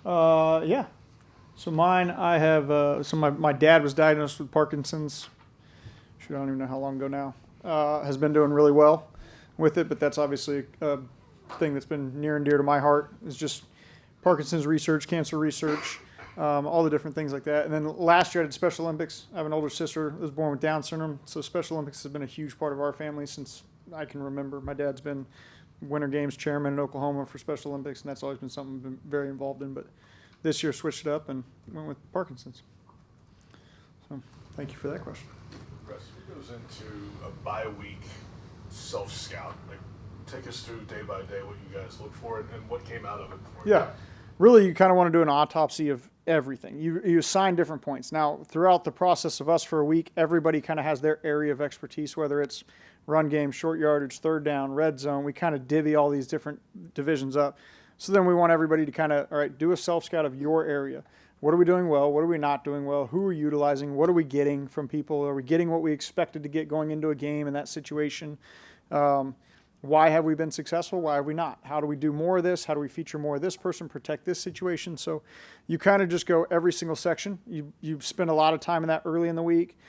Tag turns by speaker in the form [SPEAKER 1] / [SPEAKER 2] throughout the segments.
[SPEAKER 1] Yeah. So mine, I have, my dad was diagnosed with Parkinson's. Shoot, I don't even know how long ago now. Has been doing really well with it, but that's obviously a thing that's been near and dear to my heart, is just Parkinson's research, cancer research, all the different things like that. And then last year I did Special Olympics. I have an older sister that was born with Down syndrome, so Special Olympics has been a huge part of our family since I can remember. My dad's been Winter Games chairman in Oklahoma for Special Olympics, and that's always been something I've been very involved in. But this year switched it up and went with Parkinson's. So thank you for that question.
[SPEAKER 2] Russ, what goes into a bye-week self-scout? Like, take us through day by day what you guys look for and what came out of it for you.
[SPEAKER 1] Yeah. Really, you kind of want to do an autopsy of everything. You assign different points. Now, throughout the process of us for a week, everybody kind of has their area of expertise, whether it's run game, short yardage, third down, red zone. We kind of divvy all these different divisions up. So then we want everybody to kind of, all right, do a self-scout of your area. What are we doing well? What are we not doing well? Who are we utilizing? What are we getting from people? Are we getting what we expected to get going into a game in that situation? Why have we been successful? Why have we not? How do we do more of this? How do we feature more of this person, protect this situation? So you kind of just go every single section. You spend a lot of time in that early in the week.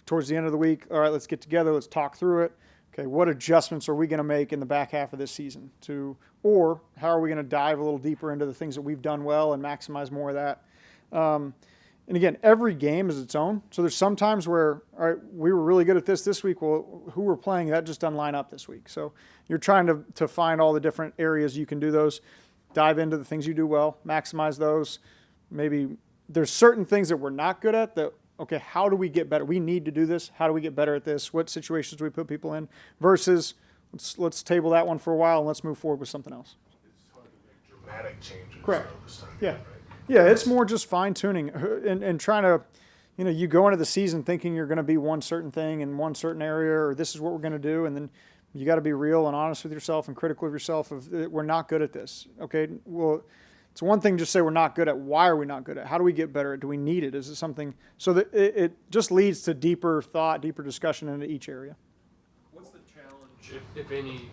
[SPEAKER 1] Towards the end of the week, all right, let's get together. Let's talk through it. Okay, what adjustments are we going to make in the back half of this season? Or how are we going to dive a little deeper into the things that we've done well and maximize more of that? And again, every game is its own. So there's some times where, all right, we were really good at this week. Well, who we're playing, that just doesn't line up this week. So you're trying to find all the different areas you can do those, dive into the things you do well, maximize those. Maybe there's certain things that we're not good at that, okay, how do we get better? We need to do this. How do we get better at this? What situations do we put people in? Versus let's table that one for a while and let's move forward with something else.
[SPEAKER 2] It's hard to make dramatic changes.
[SPEAKER 1] Correct.
[SPEAKER 2] This time,
[SPEAKER 1] Yeah.
[SPEAKER 2] right?
[SPEAKER 1] Yeah, it's more just fine-tuning and trying to, you go into the season thinking you're going to be one certain thing in one certain area, or this is what we're going to do, and then you got to be real and honest with yourself and critical of yourself of we're not good at this. Okay, well, it's one thing to just say we're not good at. Why are we not good at? How do we get better at? Do we need it? Is it something? So that it just leads to deeper thought, deeper discussion into each area.
[SPEAKER 3] What's the challenge, if any,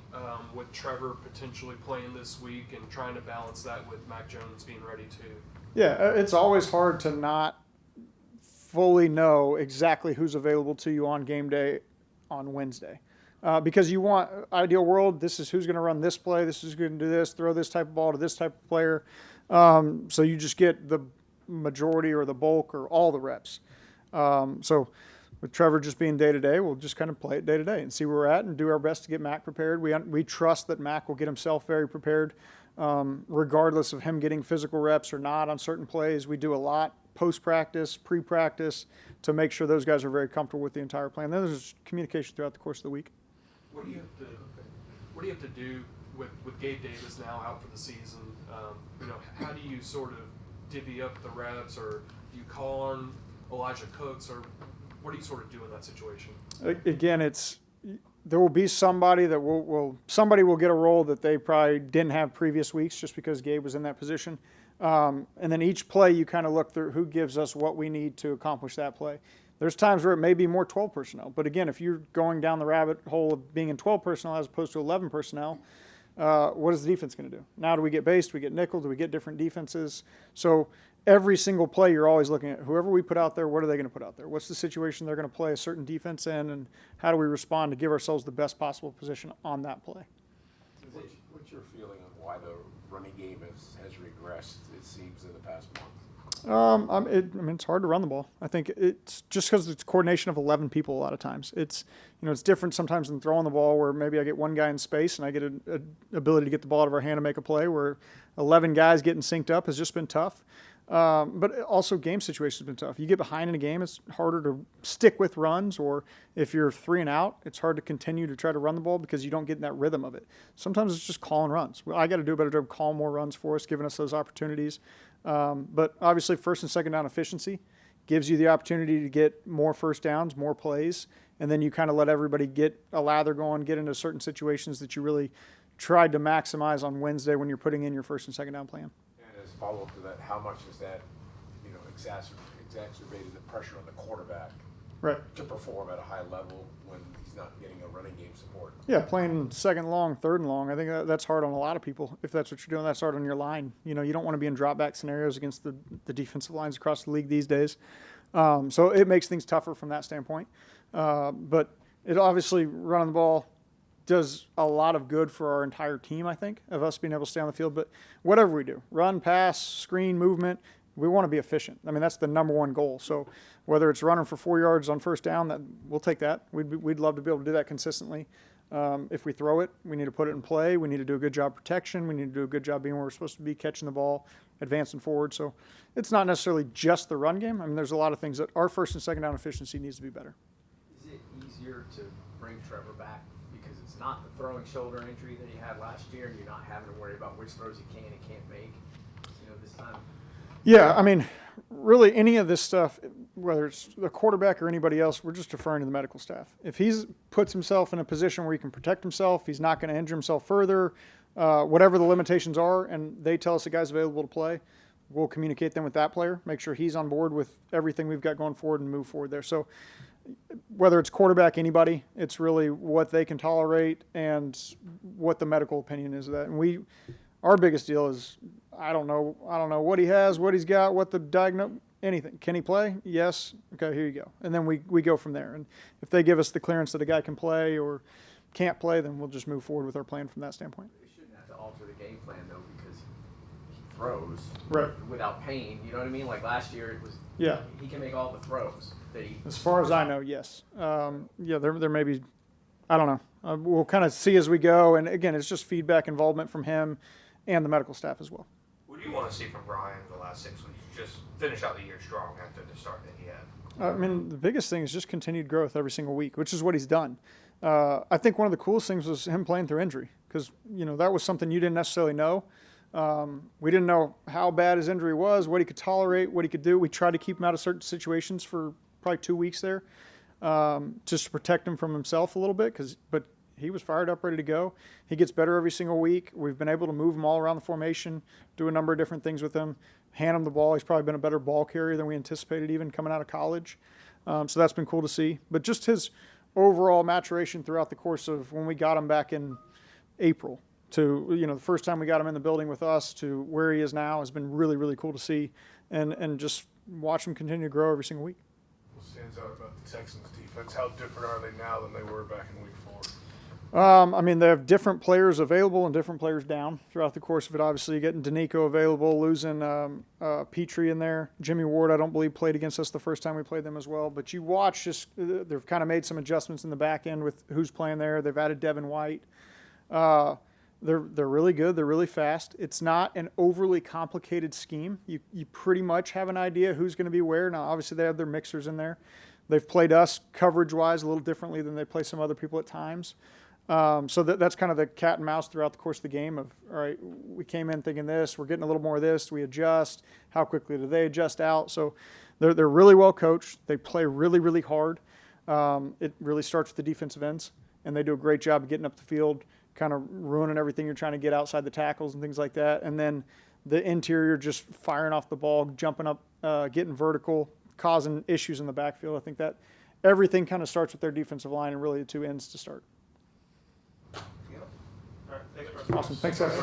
[SPEAKER 3] with Trevor potentially playing this week and trying to balance that with Mac Jones being ready too?
[SPEAKER 1] Yeah, it's always hard to not fully know exactly who's available to you on game day on Wednesday. Because you want, ideal world, this is who's going to run this play, this is going to do this, throw this type of ball to this type of player. So you just get the majority or the bulk or all the reps. So with Trevor just being day-to-day, we'll just kind of play it day-to-day and see where we're at and do our best to get Mac prepared. We trust that Mac will get himself very prepared. Regardless of him getting physical reps or not on certain plays. We do a lot post-practice, pre-practice to make sure those guys are very comfortable with the entire plan. Then there's communication throughout the course of the week.
[SPEAKER 3] What do you have to do with Gabe Davis now out for the season? How do you sort of divvy up the reps, or do you call on Elijah Cooks, or what do you sort of do in that situation?
[SPEAKER 1] Again, there will be somebody that somebody will get a role that they probably didn't have previous weeks just because Gabe was in that position. And then each play you kind of look through who gives us what we need to accomplish that play. There's times where it may be more 12 personnel. But again, if you're going down the rabbit hole of being in 12 personnel as opposed to 11 personnel, what is the defense going to do? Now do we get base? Do we get nickel? Do we get different defenses? So every single play you're always looking at whoever we put out there, what are they going to put out there? What's the situation they're going to play a certain defense in, and how do we respond to give ourselves the best possible position on that play?
[SPEAKER 4] What's your feeling on why the running game has regressed, it seems, in the past month?
[SPEAKER 1] It's hard to run the ball. I think it's just because it's coordination of 11 people a lot of times. It's different sometimes than throwing the ball where maybe I get one guy in space and I get an ability to get the ball out of our hand and make a play, where 11 guys getting synced up has just been tough. But also game situations have been tough. You get behind in a game, it's harder to stick with runs, or if you're 3 and out, it's hard to continue to try to run the ball because you don't get in that rhythm of it. Sometimes it's just calling runs. Well, I got to do a better job calling more runs for us, giving us those opportunities. But obviously first and second down efficiency gives you the opportunity to get more first downs, more plays, and then you kind of let everybody get a lather going, get into certain situations that you really tried to maximize on Wednesday when you're putting in your first and second down plan.
[SPEAKER 4] As a follow-up to that, how much has that, exacerbated the pressure on the quarterback to perform at a high level when he's not getting a running game support.
[SPEAKER 1] Yeah, playing second long, third and long. I think that's hard on a lot of people. If that's what you're doing, that's hard on your line. You know, you don't want to be in drop back scenarios against the defensive lines across the league these days. So it makes things tougher from that standpoint. But it obviously, running the ball does a lot of good for our entire team, I think, of us being able to stay on the field. But whatever we do, run, pass, screen, movement, we want to be efficient. I mean, that's the number one goal. So whether it's running for 4 yards on first down, we'll take that. We'd love to be able to do that consistently. If we throw it, we need to put it in play. We need to do a good job protection. We need to do a good job being where we're supposed to be, catching the ball, advancing forward. So it's not necessarily just the run game. I mean, there's a lot of things that our first and second down efficiency needs to be better.
[SPEAKER 5] Is it easier to bring Trevor back because it's not the throwing shoulder injury that he had last year, and you're not having to worry about which throws he can and can't make, this time?
[SPEAKER 1] Yeah, I mean, really any of this stuff, whether it's the quarterback or anybody else, we're just deferring to the medical staff. If he puts himself in a position where he can protect himself, he's not going to injure himself further, whatever the limitations are, and they tell us the guy's available to play, we'll communicate them with that player, make sure he's on board with everything we've got going forward and move forward there. So whether it's quarterback, anybody, it's really what they can tolerate and what the medical opinion is of that. And our biggest deal is, I don't know what he has, what he's got, what the diagnosis, anything. Can he play? Yes. Okay, here you go. And then we go from there. And if they give us the clearance that a guy can play or can't play, then we'll just move forward with our plan from that standpoint.
[SPEAKER 5] They shouldn't have to alter the game plan, though, because he throws
[SPEAKER 1] Right.
[SPEAKER 5] without pain. You know what I mean? Like last year, it was
[SPEAKER 1] Yeah.
[SPEAKER 5] he can make all the throws that he.
[SPEAKER 1] As far as I know, yes. Yeah, there may be, I don't know. We'll kind of see as we go. And again, it's just feedback, involvement from him and the medical staff as well.
[SPEAKER 6] What do you want to see from Brian the last 6 weeks? Just finish out the year strong after the start that he had.
[SPEAKER 1] I mean, the biggest thing is just continued growth every single week, which is what he's done. I think one of the coolest things was him playing through injury because, that was something you didn't necessarily know. We didn't know how bad his injury was, what he could tolerate, what he could do. We tried to keep him out of certain situations for probably 2 weeks there, just to protect him from himself a little bit. But he was fired up, ready to go. He gets better every single week. We've been able to move him all around the formation, do a number of different things with him, hand him the ball. He's probably been a better ball carrier than we anticipated even coming out of college. So that's been cool to see. But just his overall maturation throughout the course of when we got him back in April to, the first time we got him in the building with us to where he is now has been really, really cool to see and just watch him continue to grow every single week.
[SPEAKER 2] What stands out about the Texans defense? How different are they now than they were back in week 4?
[SPEAKER 1] I mean, they have different players available and different players down throughout the course of it. Obviously, getting Danico available, losing Petrie in there. Jimmy Ward, I don't believe, played against us the first time we played them as well. But you watch, just they've kind of made some adjustments in the back end with who's playing there. They've added Devin White. They're really good. They're really fast. It's not an overly complicated scheme. You pretty much have an idea who's going to be where. Now, obviously, they have their mixers in there. They've played us coverage-wise a little differently than they play some other people at times. So that's kind of the cat and mouse throughout the course of the game of, all right, we came in thinking this, we're getting a little more of this, we adjust, how quickly do they adjust out? So they're really well coached. They play really, really hard. It really starts with the defensive ends, and they do a great job of getting up the field, kind of ruining everything you're trying to get outside the tackles and things like that. And then the interior just firing off the ball, jumping up, getting vertical, causing issues in the backfield. I think that everything kind of starts with their defensive line and really the two ends to start.
[SPEAKER 6] All right, thanks, bro.
[SPEAKER 1] Awesome. Thanks, guys.